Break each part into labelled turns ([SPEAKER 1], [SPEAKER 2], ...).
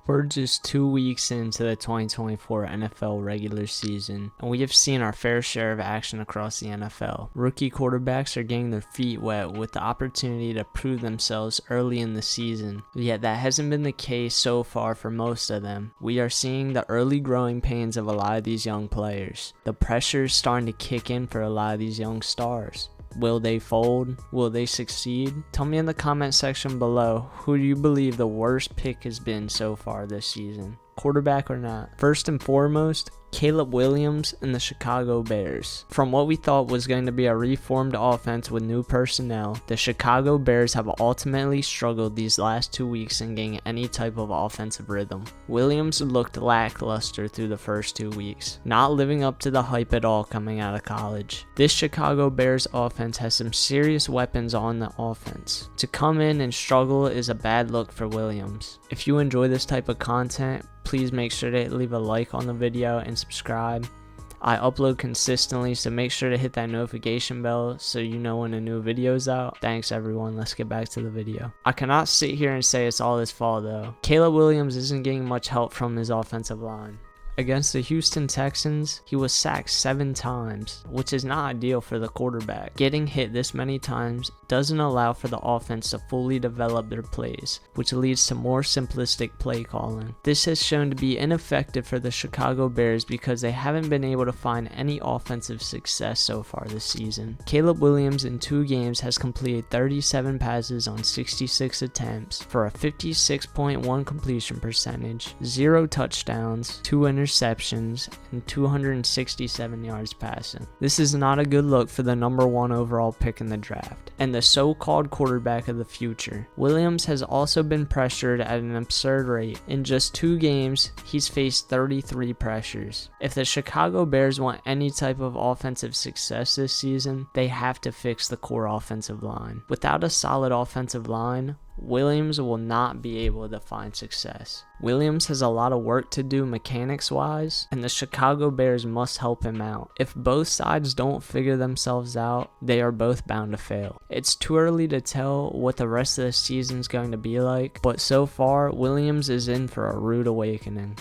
[SPEAKER 1] We're just 2 weeks into the 2024 NFL regular season, and we have seen our fair share of action across the NFL. Rookie quarterbacks are getting their feet wet with the opportunity to prove themselves early in the season, yet that hasn't been the case so far for most of them. We are seeing the early growing pains of a lot of these young players. The pressure is starting to kick in for a lot of these young stars. Will they fold? Will they succeed? Tell me in the comment section below, who do you believe the worst pick has been so far this season? Quarterback or not? First and foremost, Caleb Williams and the Chicago Bears. From what we thought was going to be a reformed offense with new personnel, the Chicago Bears have ultimately struggled these last 2 weeks in getting any type of offensive rhythm. Williams looked lackluster through the first 2 weeks, not living up to the hype at all coming out of college. This Chicago Bears offense has some serious weapons on the offense. To come in and struggle is a bad look for Williams. If you enjoy this type of content, please make sure to leave a like on the video and subscribe. I upload consistently, so make sure to hit that notification bell so you know when a new video is out. Thanks everyone, let's get back to the video. I cannot sit here and say it's all his fault though. Caleb Williams isn't getting much help from his offensive line. Against the Houston Texans, he was sacked 7 times, which is not ideal for the quarterback. Getting hit this many times doesn't allow for the offense to fully develop their plays, which leads to more simplistic play calling. This has shown to be ineffective for the Chicago Bears because they haven't been able to find any offensive success so far this season. Caleb Williams in 2 games has completed 37 passes on 66 attempts for a 56.1 completion percentage, 0 touchdowns, 2 interceptions, and 267 yards passing. This is not a good look for the number 1 overall pick in the draft, and the so-called quarterback of the future. Williams has also been pressured at an absurd rate. In just 2 games, he's faced 33 pressures. If the Chicago Bears want any type of offensive success this season, they have to fix the core offensive line. Without a solid offensive line, Williams will not be able to find success. Williams has a lot of work to do mechanics-wise, and the Chicago Bears must help him out. If both sides don't figure themselves out, they are both bound to fail. It's too early to tell what the rest of the season's going to be like, but so far, Williams is in for a rude awakening.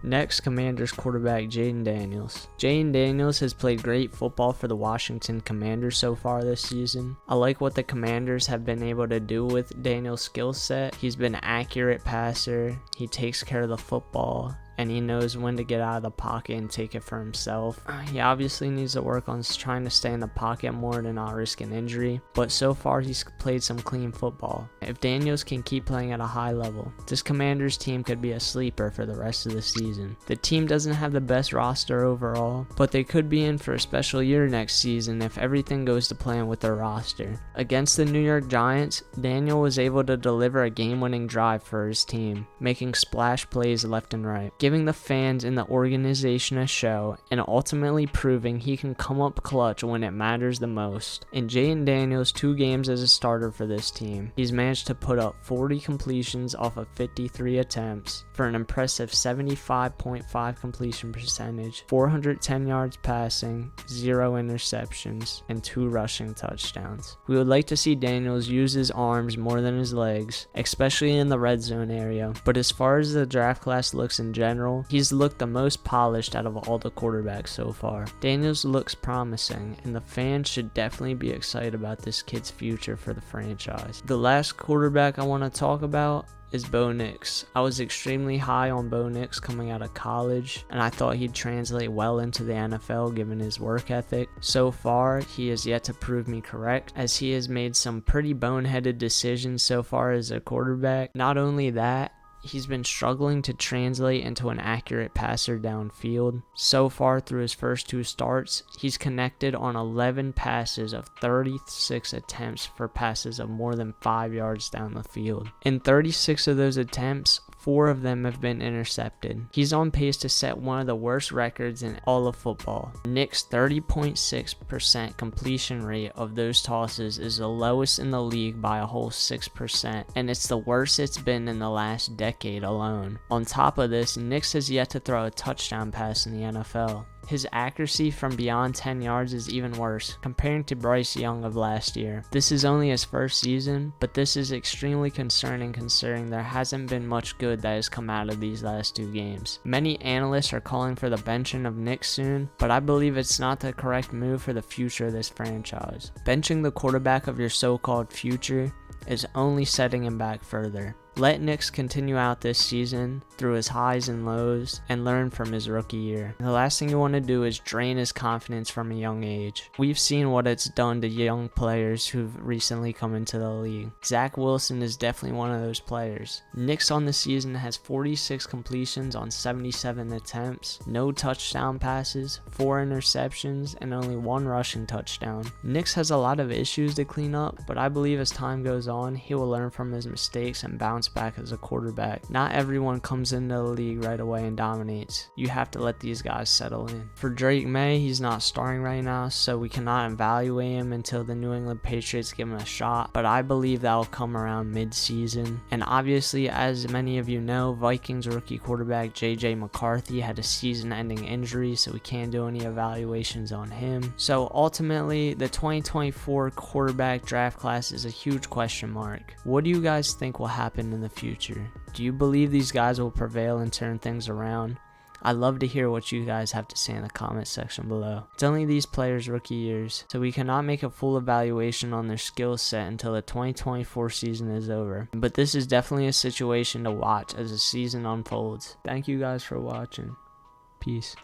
[SPEAKER 1] Next, Commanders quarterback Jaden Daniels. Jaden Daniels has played great football for the Washington Commanders so far this season. I like what the Commanders have been able to do with Daniels' skill set. He's been an accurate passer, he takes care of the football, and he knows when to get out of the pocket and take it for himself. He obviously needs to work on trying to stay in the pocket more to not risk an injury, but so far he's played some clean football. If Daniels can keep playing at a high level, this Commanders team could be a sleeper for the rest of the season. The team doesn't have the best roster overall, but they could be in for a special year next season if everything goes to plan with their roster. Against the New York Giants, Daniel was able to deliver a game-winning drive for his team, making splash plays left and right, giving the fans and the organization a show, and ultimately proving he can come up clutch when it matters the most. In Jaden Daniels' 2 games as a starter for this team, he's managed to put up 40 completions off of 53 attempts for an impressive 75.5 completion percentage, 410 yards passing, 0 interceptions, and 2 rushing touchdowns. We would like to see Daniels use his arms more than his legs, especially in the red zone area, but as far as the draft class looks in general, he's looked the most polished out of all the quarterbacks so far. Daniels looks promising, and the fans should definitely be excited about this kid's future for the franchise. The last quarterback I want to talk about is Bo Nix. I was extremely high on Bo Nix coming out of college, and I thought he'd translate well into the NFL given his work ethic. So far, he has yet to prove me correct, as he has made some pretty boneheaded decisions so far as a quarterback. Not only that, he's been struggling to translate into an accurate passer downfield. So far through his first 2 starts, he's connected on 11 passes of 36 attempts for passes of more than 5 yards down the field. In 36 of those attempts, 4 of them have been intercepted. He's on pace to set one of the worst records in all of football. Nick's 30.6% completion rate of those tosses is the lowest in the league by a whole 6%, and it's the worst it's been in the last decade alone. On top of this, Nix has yet to throw a touchdown pass in the NFL. His accuracy from beyond 10 yards is even worse, comparing to Bryce Young of last year. This is only his first season, but this is extremely concerning considering there hasn't been much good that has come out of these last 2 games. Many analysts are calling for the benching of Nick soon, but I believe it's not the correct move for the future of this franchise. Benching the quarterback of your so-called future is only setting him back further. Let Nix continue out this season through his highs and lows and learn from his rookie year. The last thing you want to do is drain his confidence from a young age. We've seen what it's done to young players who've recently come into the league. Zach Wilson is definitely one of those players. Nix on the season has 46 completions on 77 attempts, no touchdown passes, 4 interceptions, and only 1 rushing touchdown. Nix has a lot of issues to clean up, but I believe as time goes on, he will learn from his mistakes and bounce back as a quarterback. Not everyone comes into the league right away and dominates. You have to let these guys settle in. For Drake May, he's not starting right now, so we cannot evaluate him until the New England Patriots give him a shot, but I believe that will come around mid-season. And obviously, as many of you know, Vikings rookie quarterback JJ McCarthy had a season-ending injury, so we can't do any evaluations on him. So ultimately, the 2024 quarterback draft class is a huge question mark. What do you guys think will happen in the future? Do you believe these guys will prevail and turn things around? I'd love to hear what you guys have to say in the comment section below. It's only these players' rookie years, so we cannot make a full evaluation on their skill set until the 2024 season is over. But this is definitely a situation to watch as the season unfolds. Thank you guys for watching. Peace.